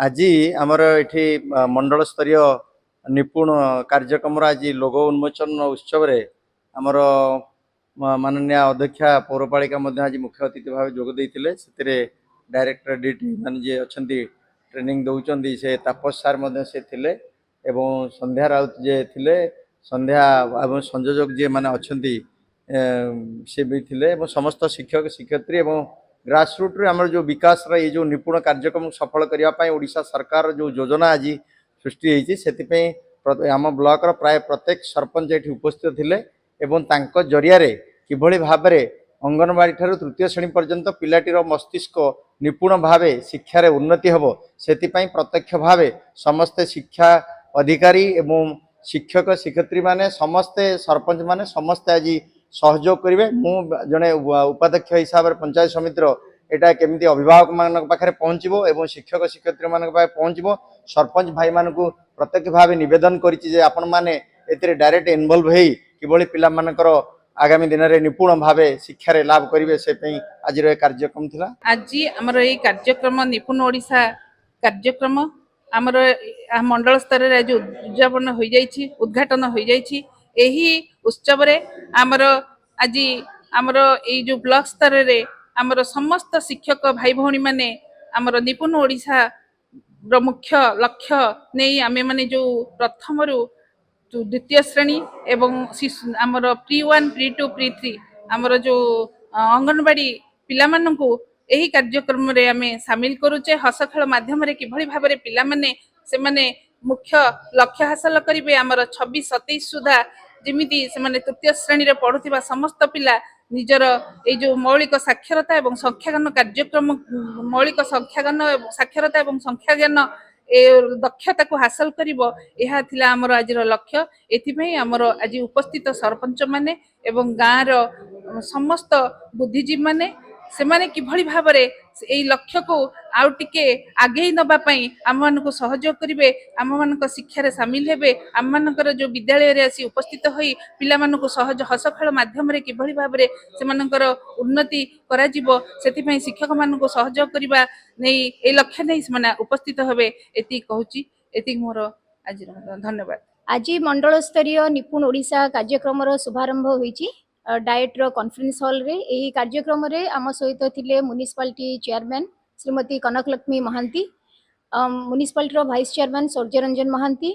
आज आमर ये मंडल स्तरीय निपुण कार्यक्रम आज लोगो उन्मोचन उत्सव आमर माननीय अध्यक्षा पौरपालिका आज मुख्य अतिथि भाव जोगदे डायरेक्टर डीटी मान जी अच्छा ट्रेनिंग दौरान से तापस सार से थिले एवं संध्या राउत जे थिले संध्या एवं संयोजक जी मैंने अच्छा सी भी थिले समस्त शिक्षक शिक्षयित्री एवं ग्रासरूट रे आमर जो विकास रा ये जो निपुण कार्यक्रम सफल करने ओडिशा सरकार जो योजना आज सृष्टि होती से आम ब्लॉक रा प्राय प्रत्येक सरपंच ये उपस्थित थिले एवं तांको जरिया रे किभली भाव में अंगनवाड़ी ठारू तृतीय श्रेणी पर्यंत पिलाटीर मस्तिष्क निपुण भाव शिक्षा रे उन्नति हबो सेतिपई प्रत्यक्ष भाव समस्ते शिक्षा अधिकारी एवं शिक्षक शिक्षयित्री माने समस्ते सरपंच माने समस्ते आज सहयोग करेंगे मु जड़े उपाध्यक्ष हिसाब से पंचायत समितिर यहाँ केमी अभिभावक मान पाखे पहुँचो एवं शिक्षक शिक्षयित्री मान पहुँचो सरपंच भाई मान प्रत्यक्ष भाव नवेदन कर डायरेक्ट इनवल्व हो कि पिला मानकर आगामी दिन में निपुण भाव शिक्षा लाभ करेंगे से आज कार्यक्रम थिला। आज आमर ये कार्यक्रम निपुण ओडिशा कार्यक्रम आमर मंडल स्तर रे आज उद्यापन हो जाइछि उद्घाटन हो जाइछि। एही उत्सव रे आमर आज आमर ये जो ब्लॉक स्तर रे आमर समस्त शिक्षक भाई भौणी माने आमर निपुण ओडिशा रो मुख्य लक्ष्य नहीं आमे माने जो प्रथम रु द्वितीय श्रेणी एवं आमर प्री1 प्री2 प्री3 आमर जो अंगनवाड़ी पिला माननकु एही कार्यक्रम रे आमे शामिल करूचे हस खेल माध्यम रे किभली भाव रे पिला माने से माने मुख्य लक्ष्य हासिल करिवे आमर 26-27 सुधा जेमिति से माने तृतीय श्रेणी रे पढुथिबा समस्त पिला निजर ए जो मौलिक साक्षरता एवं संख्याज्ञान कार्यक्रम मौलिक संख्याज्ञान साक्षरता एवं संख्याज्ञान ए दक्षता को हासिल करिवो एहा थिला हमर आज लक्ष्य। एथिपई हमर आज उपस्थित सरपंच माने एवं गाँ रो समस्त बुद्धिजीवी माने से माने किभली भाव रे एई लक्ष्य को आउ टिके आगे नबा पई आम मानको सहयोग करिवे आम मानको शिक्षा रे शामिल हेबे आम मानकर जो विद्यालय रे आसी उपस्थित होई पिला मानको सहज हस खेल माध्यम रे किभली भाव रे से मानकर उन्नति करा जिवो सेति पई शिक्षक मानको सहयोग करिबा नै ए लक्ष्य नै से माने उपस्थित हेबे एति कहूची एति मोर आज धन्यवाद। आज मंडल स्तरीय निपुण ओडिशा कार्यक्रम शुभारंभ होईची डायट रो कॉन्फ्रेंस हॉल रे एही कार्यक्रम रे आम सहित थिले municipality chairman Shrimati Kanakalakshmi Mahanty municipality रो vice chairman Suryaranjan Mahanty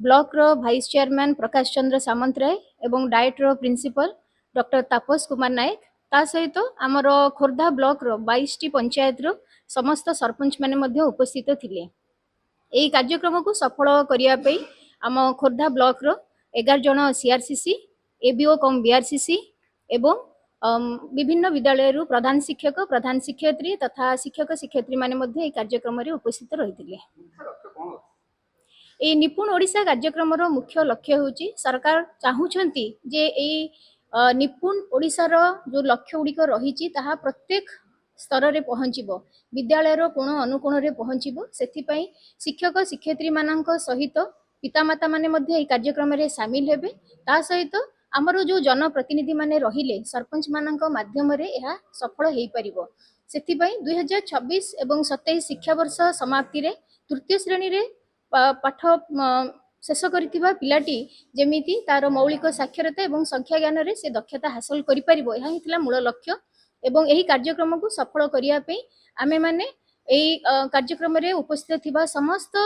block रो वाइस चेयरमैन प्रकाश चंद्र सामंतराय एवं डायट रो प्रिंसिपल डॉक्टर तापस कुमार नायक ता सहित आमर खोर्धा ब्लॉक रो 22 टी पंचायत रो समस्त सरपंच माने मध्य उपस्थित थिले। एही कार्यक्रम को सफल करिया पई आम खोर्धा ब्लॉक रो 11 जन सीआरसीसी एबीओ कम बीआरसीसी एवं विभिन्न विद्यालय प्रधान शिक्षक प्रधान शिक्षयित्री तथा शिक्षक शिक्षयित्री माने मध्य एही कार्यक्रम रे उपस्थित रहिथिले। ए निपुण ओडिशा कार्यक्रम रो मुख्य लक्ष्य होची सरकार चाहूछंती जे एई निपुण ओडिशा रो जो लक्ष्य गुड़िक रही ताहा प्रत्येक स्तर रे पहुँचीबो विद्यालय रो कोण अनुकोण रे पहुँचीबो सेथिपई शिक्षक शिक्षयित्री मानक सहित पितामाता माने मध्य एही कार्यक्रम रे शामिल हेबे ता सहित आमर जो जनप्रतिनिधि माने रहिले सरपंच मानक माध्यम रे एहा सफल हेई परिबो सेथिपई 2026 एवं 27 शिक्षा वर्ष समाप्ति रे तृतीय श्रेणी रे पाठ शेष करथिबा पिलाटी जेमिति तार मौलिक साक्षरता एवं संख्या ज्ञान रे से दक्षता हासिल करि परिबो एहा हितला मूल लक्ष्य एवं एही कार्यक्रम को सफल करिया पे आमे माने एही कार्यक्रम रे उपस्थित थिबा समस्त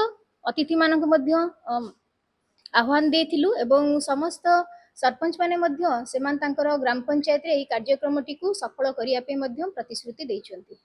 अतिथि मानक मध्य आह्वान देथिलु एवं समस्त सरपंच माने मध्य सेमान तांकर ग्राम पंचायत रे एही कार्यक्रमटी को सफल करिया पे मध्य प्रतिश्रुति दैछन्ति।